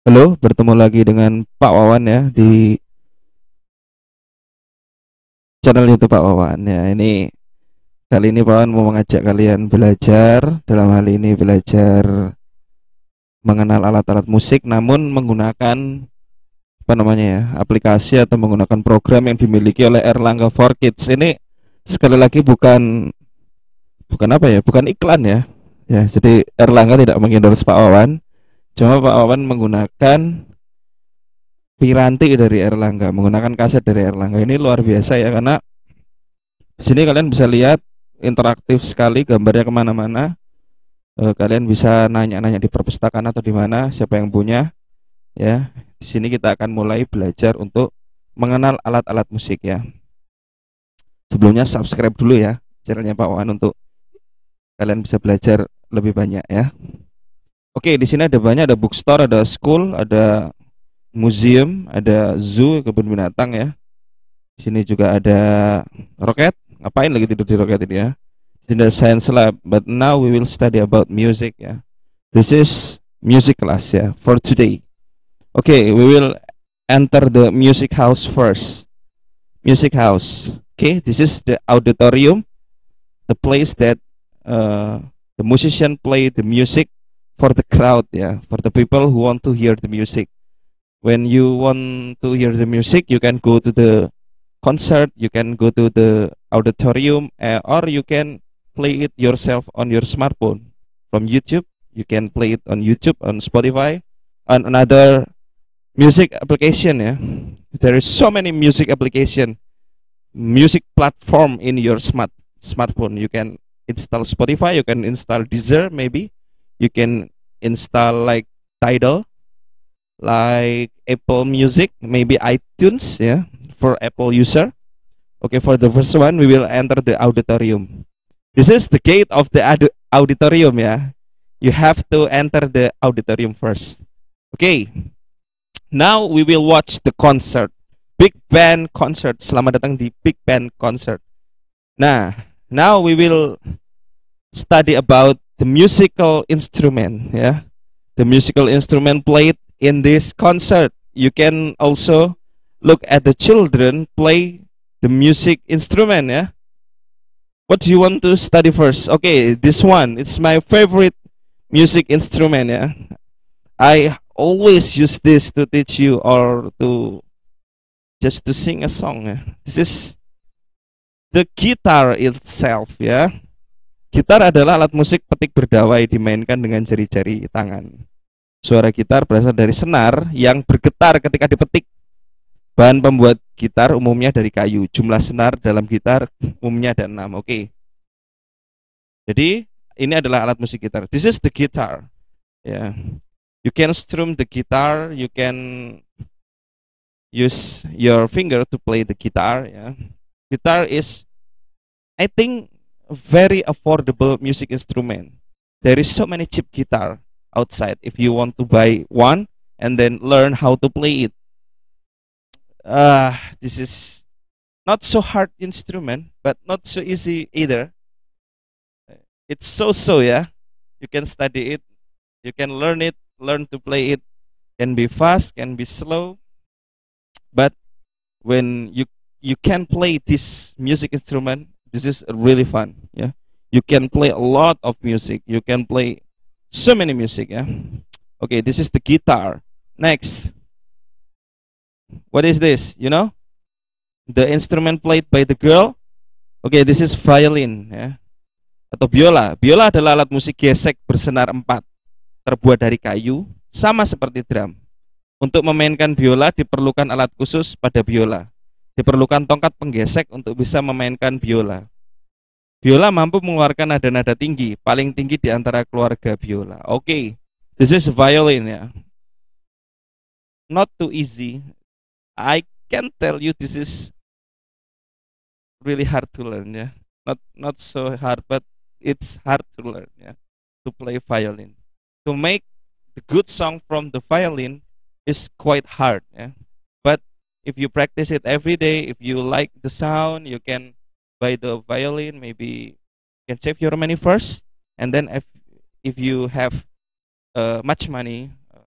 Halo, bertemu lagi dengan Pak Wawan ya di channel YouTube Pak Wawan ya. Ini kali ini Pak Wawan mau mengajak kalian belajar, dalam hal ini belajar mengenal alat-alat musik namun menggunakan apa namanya ya, aplikasi atau menggunakan program yang dimiliki oleh Erlangga for Kids. Ini sekali lagi bukan bukan apa ya, bukan iklan ya. Ya, jadi Erlangga tidak mengendorse Pak Wawan, cuma Pak Wawan menggunakan piranti dari Erlangga, menggunakan kaset dari Erlangga. Ini luar biasa ya, karena di sini kalian bisa lihat interaktif sekali, gambarnya kemana-mana. Kalian bisa nanya-nanya di perpustakaan atau di mana, siapa yang punya. Ya, di sini kita akan mulai belajar untuk mengenal alat-alat musik ya. Sebelumnya subscribe dulu ya channelnya Pak Wan untuk kalian bisa belajar lebih banyak ya. Oke, di sini ada banyak, ada bookstore, ada school, ada museum, ada zoo, kebun binatang ya. Di sini juga ada roket. Ngapain lagi tidur di roket ini ya? In the science lab, but now we will study about music. Yeah, this is music class. Yeah, for today. Okay, we will enter the music house first. Music house. Okay, this is the auditorium, the place that the musician play the music for the crowd. Yeah, for the people who want to hear the music. When you want to hear the music, you can go to the concert. You can go to the auditorium, or you can play it yourself on your smartphone from YouTube. You can play it on YouTube, on Spotify, on another music application. Yeah, there is so many music application, music platform in your smartphone. You can install Spotify. You can install Deezer. Maybe you can install like Tidal, like Apple Music, maybe iTunes. Yeah, for Apple user. Okay, for the first one, we will enter the auditorium. This is the gate of the auditorium ya. You have to enter the auditorium first. Okay. Now we will watch the concert. Big band concert. Selamat datang di Big Band concert. Nah, now we will study about the musical instrument ya. The musical instrument played in this concert. You can also look at the children play the music instrument ya. What do you want to study first? Okay, this one. It's my favorite music instrument. Yeah, I always use this to teach you or to just to sing a song. Yeah. This is the guitar itself. Ya, gitar adalah alat musik petik berdawai dimainkan dengan jari-jari tangan. Suara gitar berasal dari senar yang bergetar ketika dipetik. Bahan pembuat gitar umumnya dari kayu. Jumlah senar dalam gitar umumnya ada 6. Oke. Jadi ini adalah alat musik gitar. This is the guitar. Yeah. You can strum the guitar. You can use your finger to play the guitar. Yeah. Guitar is, I think, a very affordable music instrument. There is so many cheap guitar outside. If you want to buy one and then learn how to play it, this is not so hard instrument, but not so easy either. It's so yeah. You can study it, you can learn it, learn to play it. Can be fast, can be slow, but when you can play this music instrument, this is really fun. Yeah, you can play a lot of music. You can play so many music. Yeah. Okay, this is the guitar. Next, what is this? You know, the instrument played by the girl. Okay, this is violin. Yeah, atau biola. Biola adalah alat musik gesek bersenar 4, terbuat dari kayu, sama seperti drum. Untuk memainkan biola diperlukan alat khusus pada biola. Diperlukan tongkat penggesek untuk bisa memainkan biola. Biola mampu mengeluarkan nada-nada tinggi, paling tinggi di antara keluarga biola. Okay, this is violin ya. Not too easy. I can tell you this is really hard to learn ya. Not so hard, but it's hard to learn yeah, to play violin. To make the good song from the violin is quite hard yeah. But if you practice it every day, if you like the sound, you can buy the violin. Maybe you can save your money first, and then if you have much money,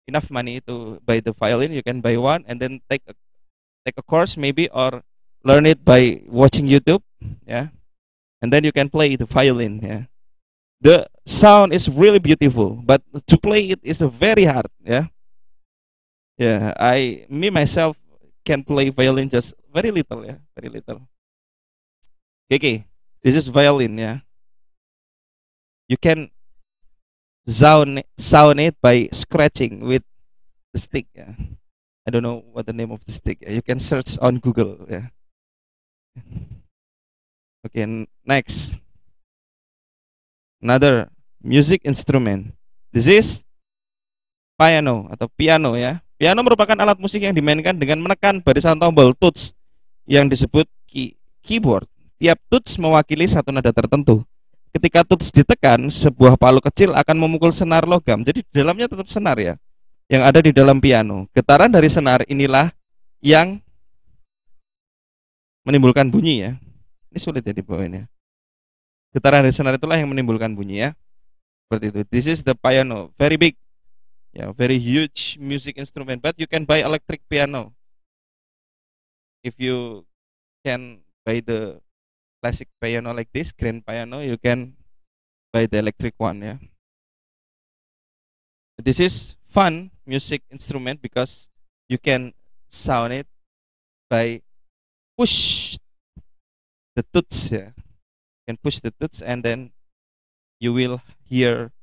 enough money to buy the violin, you can buy one and then take a course maybe, or learn it by watching YouTube, yeah, and then you can play the violin. Yeah, the sound is really beautiful, but to play it is very hard. Yeah, yeah. Me myself can play violin just very little. Yeah, very little. Okay, this is violin. Yeah, you can sound it by scratching with the stick. Yeah, I don't know what the name of the stick. Yeah. You can search on Google. Yeah. Okay, next, another music instrument. This is piano atau piano ya. Piano merupakan alat musik yang dimainkan dengan menekan barisan tombol tuts yang disebut keyboard. Tiap tuts mewakili satu nada tertentu. Ketika tuts ditekan, sebuah palu kecil akan memukul senar logam. Jadi di dalamnya tetap senar ya, yang ada di dalam piano. Getaran dari senar inilah yang menimbulkan bunyi ya. Ini sulit ya dibawain ya. Getaran dari senar itulah yang menimbulkan bunyi ya. Seperti itu. This is the piano, very big, yeah, very huge music instrument. But you can buy electric piano. If you can buy the classic piano like this, grand piano, you can buy the electric one. Yeah. This is fun music instrument because you can sound it by push the tuts. Yeah. You can push the tuts and then you will hear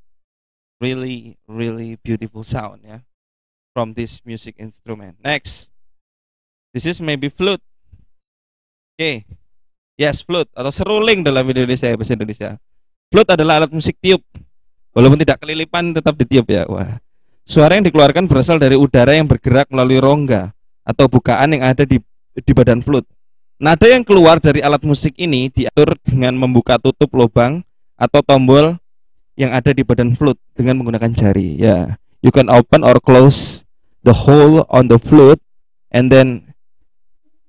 really beautiful sound ya, from this music instrument. Next, this is maybe flute. Okay, yes, flute atau seruling dalam Indonesia, bahasa Indonesia. Flute adalah alat musik tiup, walaupun tidak kelilipan tetap ditiup ya. Wah, suara yang dikeluarkan berasal dari udara yang bergerak melalui rongga atau bukaan yang ada di badan flute. Nada yang keluar dari alat musik ini diatur dengan membuka tutup lubang atau tombol yang ada di badan flute dengan menggunakan jari. Ya, you can open or close the hole on the flute, and then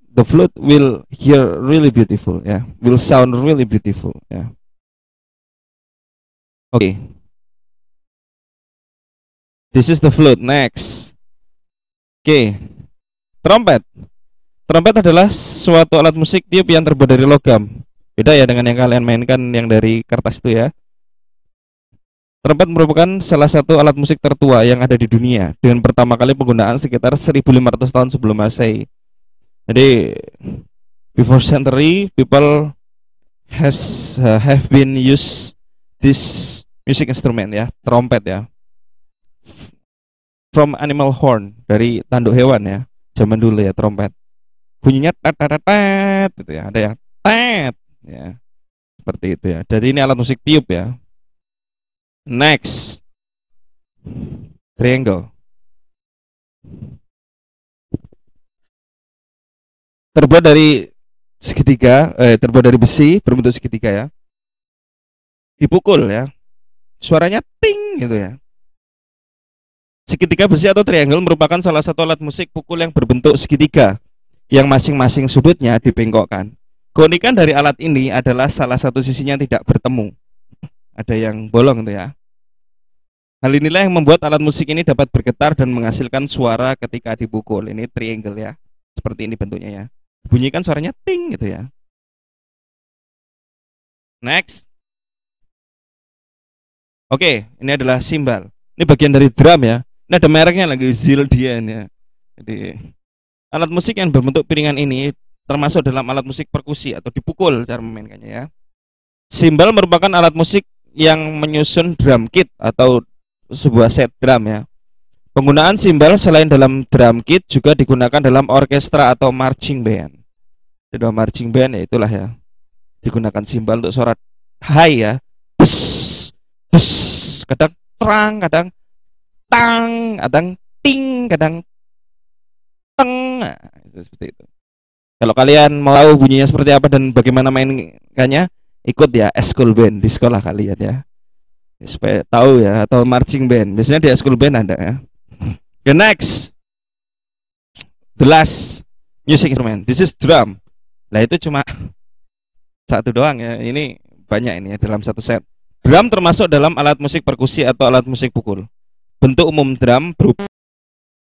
the flute will hear really beautiful. Ya, will sound really beautiful. Ya. Okay, this is the flute. Next, okay, trompet. Trompet adalah suatu alat musik tiup yang terbuat dari logam. Beda ya dengan yang kalian mainkan yang dari kertas itu ya. Trompet merupakan salah satu alat musik tertua yang ada di dunia, dengan pertama kali penggunaan sekitar 1500 tahun sebelum Masehi. Jadi before century people have been use this music instrument ya, trompet ya. From animal horn, dari tanduk hewan ya. Zaman dulu ya trompet. Bunyinya tet gitu ya, ada yang tet ya. Seperti itu ya. Jadi ini alat musik tiup ya. Next, triangle. Terbuat dari segitiga, terbuat dari besi berbentuk segitiga ya. Dipukul ya. Suaranya ting gitu ya. Segitiga besi atau triangle merupakan salah satu alat musik pukul yang berbentuk segitiga, yang masing-masing sudutnya dibengkokkan. Keunikan dari alat ini adalah salah satu sisinya tidak bertemu. Ada yang bolong tuh ya. Hal inilah yang membuat alat musik ini dapat bergetar dan menghasilkan suara ketika dipukul. Ini triangle ya. Seperti ini bentuknya ya. Bunyikan suaranya ting gitu ya. Next. Oke, ini adalah simbal. Ini bagian dari drum ya. Ini ada mereknya lagi, Zildjian ya. Jadi alat musik yang berbentuk piringan ini termasuk dalam alat musik perkusi atau dipukul cara memainkannya ya. Simbal merupakan alat musik yang menyusun drum kit atau sebuah set drum ya. Penggunaan simbal selain dalam drum kit juga digunakan dalam orkestra atau marching band. Di dalam marching band ya itulah ya, digunakan simbal untuk suara high ya. Bus, bus, kadang terang, kadang tang, kadang ting, kadang teng. Nah, itu seperti itu. Kalau kalian mau tahu bunyinya seperti apa dan bagaimana mainkannya, ikut ya eskul band di sekolah kalian ya, supaya tahu ya, atau marching band. Biasanya di eskul band ada ya. The next, the last music instrument. This is drum. Lah itu cuma satu doang ya. Ini banyak ini ya dalam satu set. Drum termasuk dalam alat musik perkusi atau alat musik pukul. Bentuk umum drum berupa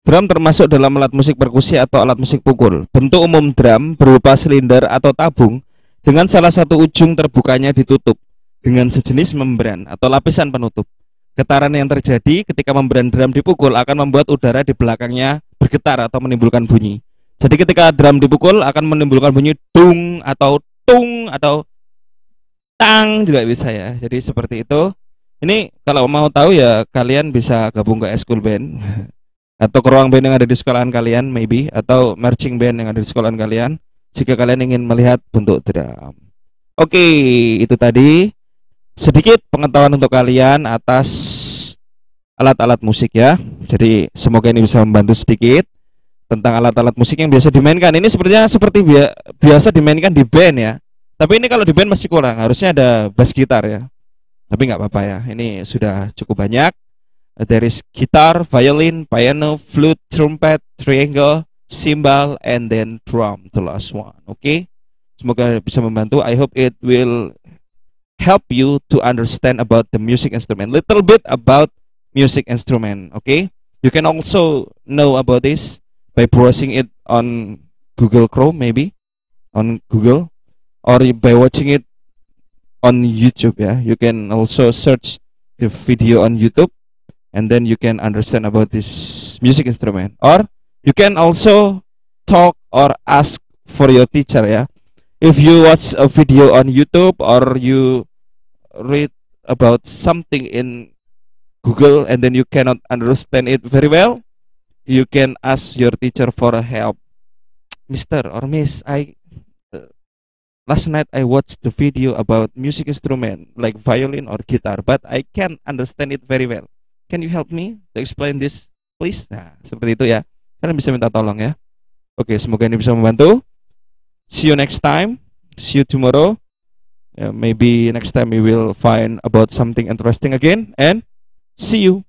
Drum termasuk dalam alat musik perkusi atau alat musik pukul. Bentuk umum drum berupa silinder atau tabung dengan salah satu ujung terbukanya ditutup dengan sejenis membran atau lapisan penutup. Getaran yang terjadi ketika membran drum dipukul akan membuat udara di belakangnya bergetar atau menimbulkan bunyi. Jadi ketika drum dipukul akan menimbulkan bunyi dung atau tung atau tang juga bisa ya. Jadi seperti itu. Ini kalau mau tahu ya kalian bisa gabung ke school band atau ke ruang band yang ada di sekolahan kalian maybe, atau marching band yang ada di sekolahan kalian jika kalian ingin melihat bentuk drum. Oke, itu tadi sedikit pengetahuan untuk kalian atas alat-alat musik ya. Jadi semoga ini bisa membantu sedikit tentang alat-alat musik yang biasa dimainkan. Ini sepertinya seperti biasa dimainkan di band ya. Tapi ini kalau di band masih kurang, harusnya ada bass gitar ya. Tapi nggak apa-apa ya, ini sudah cukup banyak. There is guitar, violin, piano, flute, trumpet, triangle, cymbal, and then drum, the last one. Okay? Semoga bisa membantu. I hope it will help you to understand about the music instrument. Little bit about music instrument. Okay? You can also know about this by browsing it on Google Chrome, maybe on Google, or by watching it on YouTube. Yeah, you can also search the video on YouTube. And then you can understand about this music instrument, or you can also talk or ask for your teacher ya. If you watch a video on YouTube or you read about something in Google and then you cannot understand it very well, you can ask your teacher for a help. Mister or Miss, last night I watched the video about music instrument like violin or guitar, but I can't understand it very well. Can you help me to explain this, please? Nah, seperti itu ya. Kalian bisa minta tolong ya. Oke, semoga ini bisa membantu. See you next time. See you tomorrow. Maybe next time we will find about something interesting again. And see you.